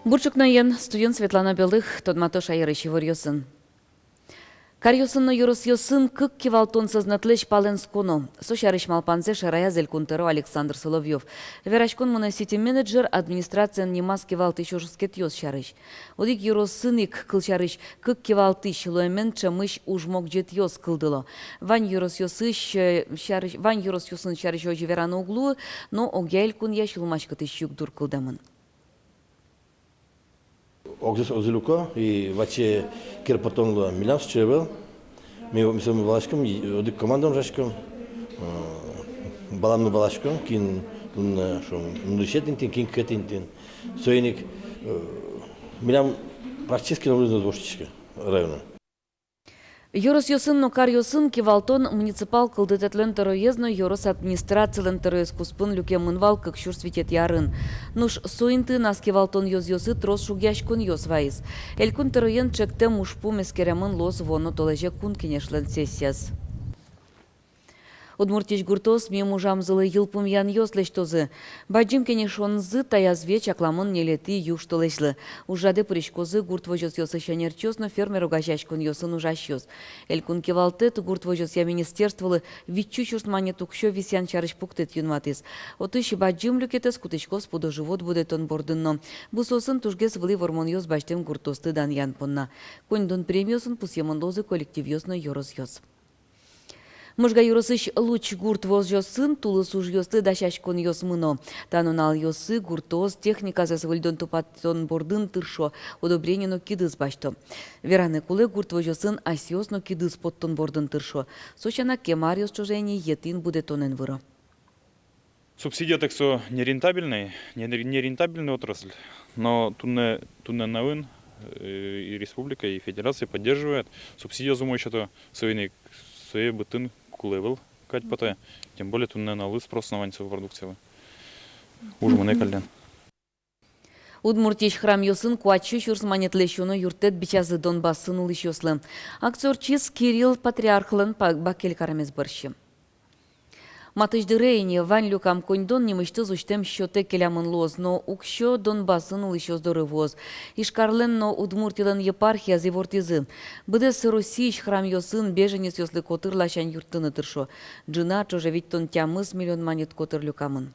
Бурчукнаен студент Светлана Белых тодмато шайырыщи варьосын. Карьосынно юросьосын кык кивалтон сознатлыш пален сконо. Сошарыш малпанзе шарая зелькунтеро Александр Соловьев. Верачкон моносити-менеджер администрациян немас кивалты шошускет йос шарыш. Одик юросыник кылшарыш кык кивалты шилуэмен чамыш ужмок жет йос кылдыло. Вань юросьосын шарыш ожи вераны углу, но огяйль кун я шилмашкатыш югдур кылдамын. Огзес озилука и ваче кирпотонго милас чебел. Мы сами балашком, одик командам жашком, баламны балашком, кин шум нудышетинтин, кин кетинтин. Соеник милам практически наблюдаю двоштичка района. Йорос йосын но кар йосын кивалтон муниципал кылдытетлен тороезно йорос администрациялен тороез куспын люке мынвал кык шурсвитет ярын. Нуш суинты нас кивалтон йосы трос шугяш кун йос вайыз. Элькун тороен чекте мушпу мескеремын лос воно толеже кун кенешлен сессияс. Удмуртич гуртос мему жамзылы йылпум ян йослештозы. Баджим кенешонзы таязве чакламын нелети юштолешлы. Ужаде пуришкозы гуртвожос йосы шанерчос, но фермер угашачкун йосын ужащос. Элькун кевалтет гуртвожос я министерстволы вичучус мане тукшо висян чарыш пуктет юнматис. Отыщи баджим люкетес кутышкос подоживот будет он бордынно. Бусосын тужгес вли вормон йос баштем гуртосты дан ян понна. Коньдон премиосын пусьемондозы коллектив йосно йорос йос. Мыжга юросыш луч гурт воз йосын, тулыс уж йосты дашашкон йос мыно. Танунал йосы гуртоз техника засвыльдон тупатон бордын тыршо, одобренино кидыз башто. Вераны куле гурт воз йосын асьосно кидыз поттон бордын тыршо. Сочана кемар йос чужени етин будет тонен выро. Субсидия так что нерентабельная отрасль, но тунне навын и республика, и федерация поддерживает. Субсидия зумой что-то свои бытын кулевел кать пота, тем более тунне налыз спрос на ванцевую продукцию. Уж мы некален. Удмуртич храм йосын куачу шурс манетлешуно юртет бичазы Донбассын улыш йослы. Акцорчис Кирилл Патриархлын бакел карамез борщи. Матыждырейни вань люкам коньдон немышты зуштем счёте келямын лоз, но укщо Донбасын улыш здоровоз. Ишкарлен но Удмуртилен епархия зевортизы. Быдес Росийш храм йосын беженец йослы котыр лашан юртыны тыршо. Джина чожевиттон тямыз миллион манет котыр люкамын.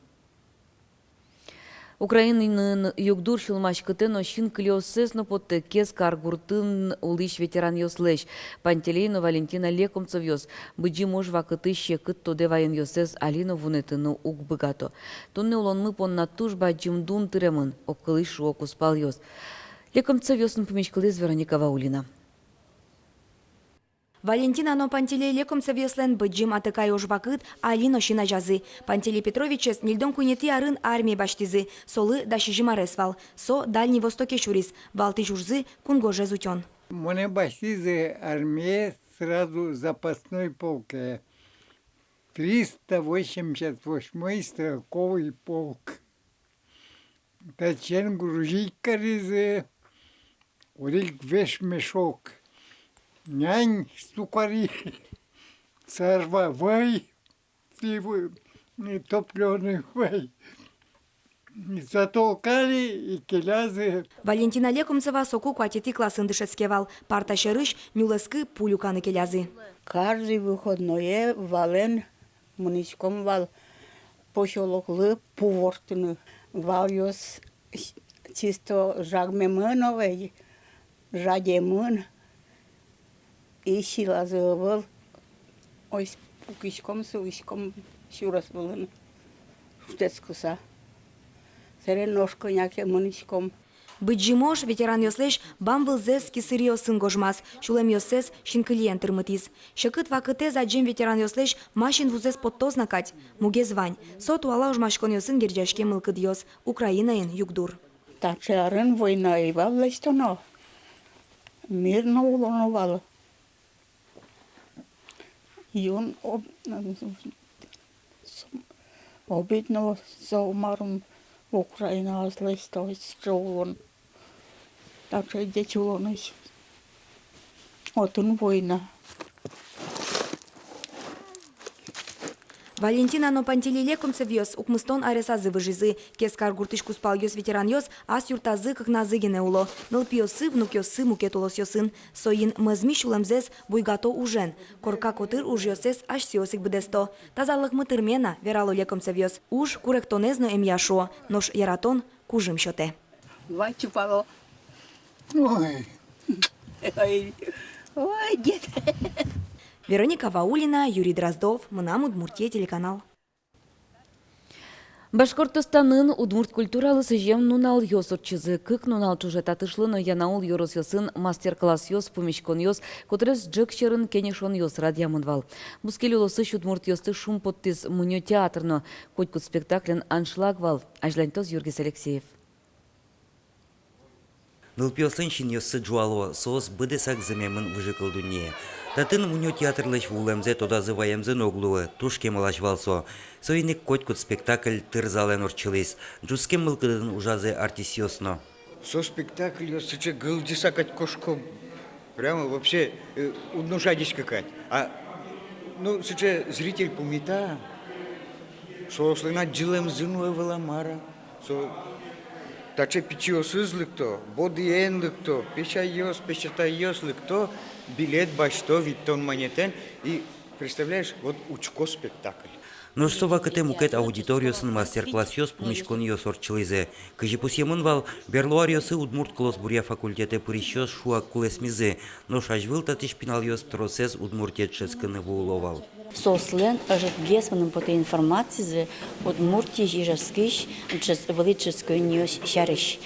Украинын югдур шулмаш кытен ощин клиосес но потте кес каргуртын улыш ветеран йослеш. Пантелейно Валентина Лекомцев йос. Быджи мож вакыты щекыт тоде вайын йосес Алина вунетыны ук быгато. Тонне улонмы понна туш баджим дун тыремын. Оккылыш шуок успал йос. Лекомцев йосын помешкалез Вероника Ваулина. Валентина но Пантелей Лекомцев йослен быджим атыкай ожбакыт Алино шина жазы. Пантелей Петровичес нильдон кунети арын армии баштизы. Солы дашижимарес вал. Со Дальний Востоке шурис. Валты журзы кунгоже зутен. Моне баштизы армии сразу запасной полк. 388-й стрелковый полк. Тачен грузить коризы. Урик веш мешок. Нянь, стукари, сарва, вай, топленый вай. Затолкали и келязы. Валентина Лекомцева соку куатети классын дышецкевал. Парта шерыш нюлескы пулюканы келязы. Каждый выходное вален муничком вал пошолоклы повортыны. Вал йос чисто жагмемыновый, жадемын. И сила завал, ой, пукишком, сувишком, шурас волны, штецкуса. Сереношко няке монишком. Быджимош ветеран йослеш бамвылзес кисыри йосын гожмас, шулем йосес шинкылиен тырмытиз. Шекыт вакыте заджим ветеран йослеш машин вузес подтоз накать, муге звань. Со туала ужмашкон йосын герджашке мылкыд йос, Украинаин югдур. Тачарын война и вал лестоно. Мирно улоно вал. И он обидно за умаром Украина злестовит стрелон. Так что дети улонись. Вот он война. Валентина Нопантилилекумцев йос укмыстон аресазы выжизы. Кескар гуртышку спал йос ветеран йос, ас юртазы кыкназыгене уло. Нылпиосы внук йосы мукетулос йосын. Соин мызмиш улемзес буйгато ужен. Корка котыр уж йосес аш сиосик бдесто. Тазалык мытырмена верало лекумцев йос. Уж куректонезно эмьяшо, нош яратон кужим щоте. Бачу, Павло. Ой, Ой, ой, дед. Вероника Ваулина, Юрий Дроздов, Мынам Удмуртия телеканал. Башкортостанын удмурт культуралы сыжем нунал йосурчызы, кык нунал чуже татышлыны янаул йорос йосын мастер-класс йос пумичкон йос, котрес джык чырын кенешон йос радиамынвал. Бускели улосы шудмурт йосты шум подтыз мунё театрно, котькут спектаклен аншлагвал. Ажлантоз Юргис Алексеев. Нылпиосын шиньосы джуало соос быдесак замемын выжыкылдуне. Татын мунё театрлыш вулемзе тодазы ваемзы ноглуы, тушке малаш валсо. Соиник котькут спектакль тырзален орчылыс. Джускем мылкыдын ужазы артисиосно. Со спектакль ёсыча гылдисакать кошко. Прямо вообще уднушадись какать. А ну сыча зритель помета. Со слына джилем зынуэ валамара. Со таче пичиосызлыкто, бодиенлыкто, печайос, печатайослыкто, билет башто, виттон монетен. И представляешь, вот учко спектакль. Ножсова кыте мукет аудиториосын мастер-класс йос пумичкон йос орчылызе. Кыжи пусемын вал берлуариосы удмурт колосбурия факультете пырищос шуак кулесмизе. Но шажвыл татиш пинал йос тросез удмуртетшескыны вууловал. Сослен гесманым по той информации удмуртии жижевских велической ньюс шариш.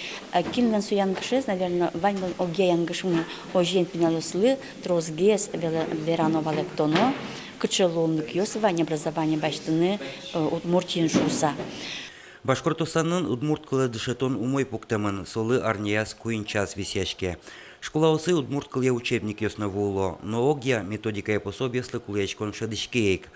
Килнен суянгшез, наверное, ваньбан огеянгшмы ожен пиналослы тросгес веранова лектоно. Кычеломлык йосывание образования баштыны удмуртиен шуса. Башкортостанын удмурткылы дышетон умой пуктамын, солы арнияс куинчас висяшке. Школаусы удмурткыле учебник йосно вуло, но огья методика и пособияслы кулечкон шадышкейк.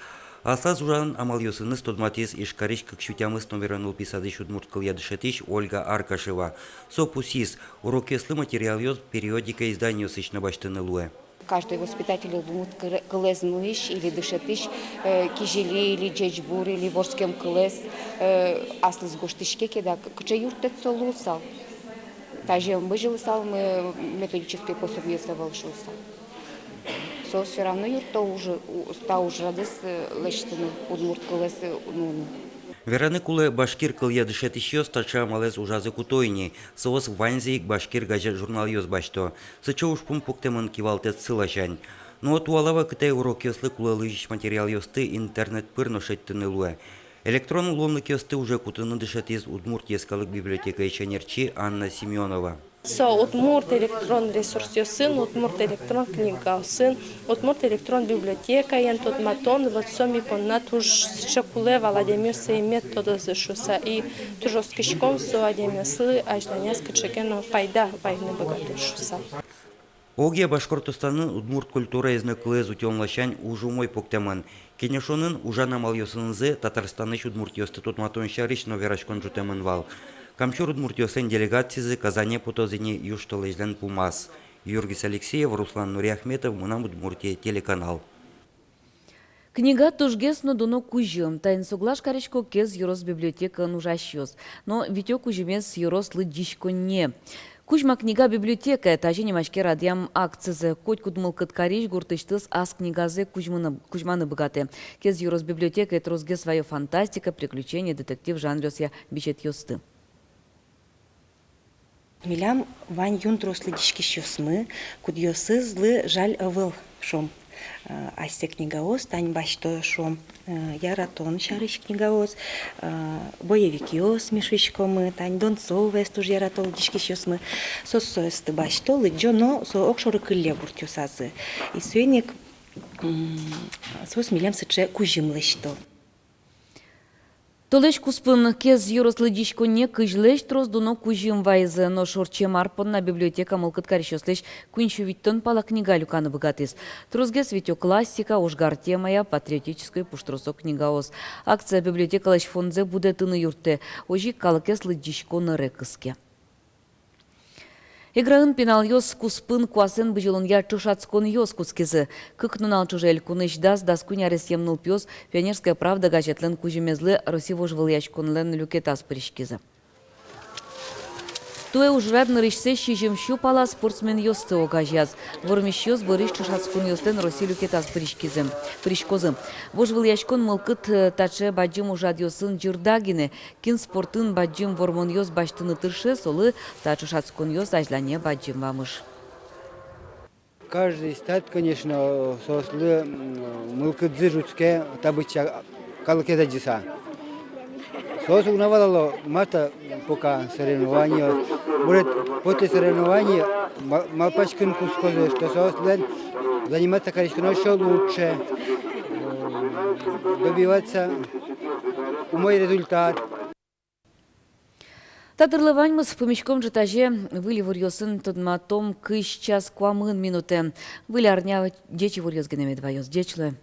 Асаз ужан амал йосыны стодматис ишкариш кыкшутямыс номеранул писадыш удмурткыле дышетиш Ольга Аркашева. Сопусис, урок йослы материал йос периодика издания йосыч на баштыны луэ. Каждый воспитатель удмурт кылезмыш или дышетиш, кижели или джеджбур или ворскем кылез, аслыз гоштышке кеда, кыча юртет солусал. Также мы жилысал, мы методические пособия волшился. Со все равно юрто уже стал уже радыс лечтыны удмурт кылез ну. Вераны кулы башкир кылья дышетиш йос тача малез ужазы кутойни. Соос ванзейк башкир газет журнал йос башто. Сыча уж пум пуктемын кивалтет сылашань. Но туалава кытай урок йослы кулалыжиш материал йосты интернет пырно шеттыны луэ. Электрон ломлык йосты уже кутыны дышетиз удмуртьескалык библиотека ичанерчи Анна Семенова. Удмурт электрон ресурс йосын, удмурт электрон книга йосын, удмурт электрон библиотека ян тот матон, вот соми поннат уж шакуле валадемёсы и методы зашуса и тужоскишком со адемёслы аж на несколько чекено пайда вайны богатушуса. Огия Башкортостанын удмурт культура изныкылы зутёнлашань ужумой поктемын. Кенешонын ужан амал йосынызы Татарстаныш удмурт йосты тотматон шариш новерашкон жутемын вал. Камчур удмурт йосын делегациясы Казане потозине юштылыжлен пумас. Юргис Алексеев, Руслан Нуриахметов, Мынам Удмуртия телеканал. Книга тужгесно доно кужым, тайн соглаш каречко кез юрос библиотека нужащёс. Но витё кужемес юрос лыдишко не. Кужма книга библиотека, тажи немашке радиам акцизы. Коть кудмыл кыткариш гуртыштыз ас книгазе кужманы богаты. Кез юрос библиотека это розге свое фантастика, приключения, детектив жанрёсья бичет ёсты. Милям вань юн трослы дишкишёсмы, куд ёсы злы жаль ывыл шом. Асте книгаоз, тань башто шом. Яратон шарыш книгаоз, боевик ёс мишишкомы, тань Донцов эстуж яратол дишкишёсмы. Сосо эсты башто лыджо, но со окшоры кылле буртюсазы. И суеник сос милям сыче кужимлышто. Толеш куспын кез юрослы дишко не кыжлеш трос доно кужим вайзы, но шорче марпон на библиотека мылкыт карещослеш куинчу виттон пала книга люканы богатыс. Тросгес витё классика, ужгар темая, патриотической пуштросок книгаоз. Акция библиотекалаш фондзе будет тыны юрте, ожи калыкеслы дишко ныры кыске. Играын пенал йос куспын куасын быжылынья чушацкон йос кускизы. Кыкнунал чужель куныш дас кунярес емнул пёс пионерская правда газетлен кужемезлы росивож выльячконлен люкетас пришкизы. Туе ужрад нырышсе щижемщу пала спортсмен йосты огажяз. Вормиш йос бориш чушацкон йостен роси люкетас пришкозы. Вож выльячкон мылкыт таче баджим ужад йосын жирдагине. Кин спортын баджим вормон йос баштыны тырше солы та чушацкон йос ажлане баджим вамыш. Каждый стат, конечно, сослы мылкыт зыручке табыча калкеда джиса. Сос унавало мата пока соревнования. Будет после соревнования малпачкин кускозы, что сослен заниматься, конечно, еще лучше, добиваться мой результат. Татырлываньмыз в помещком житаже выли вурьосын тодматом кыш час куамын минуте. Выли арня дечи вурьоз генемет вайоз дечлы.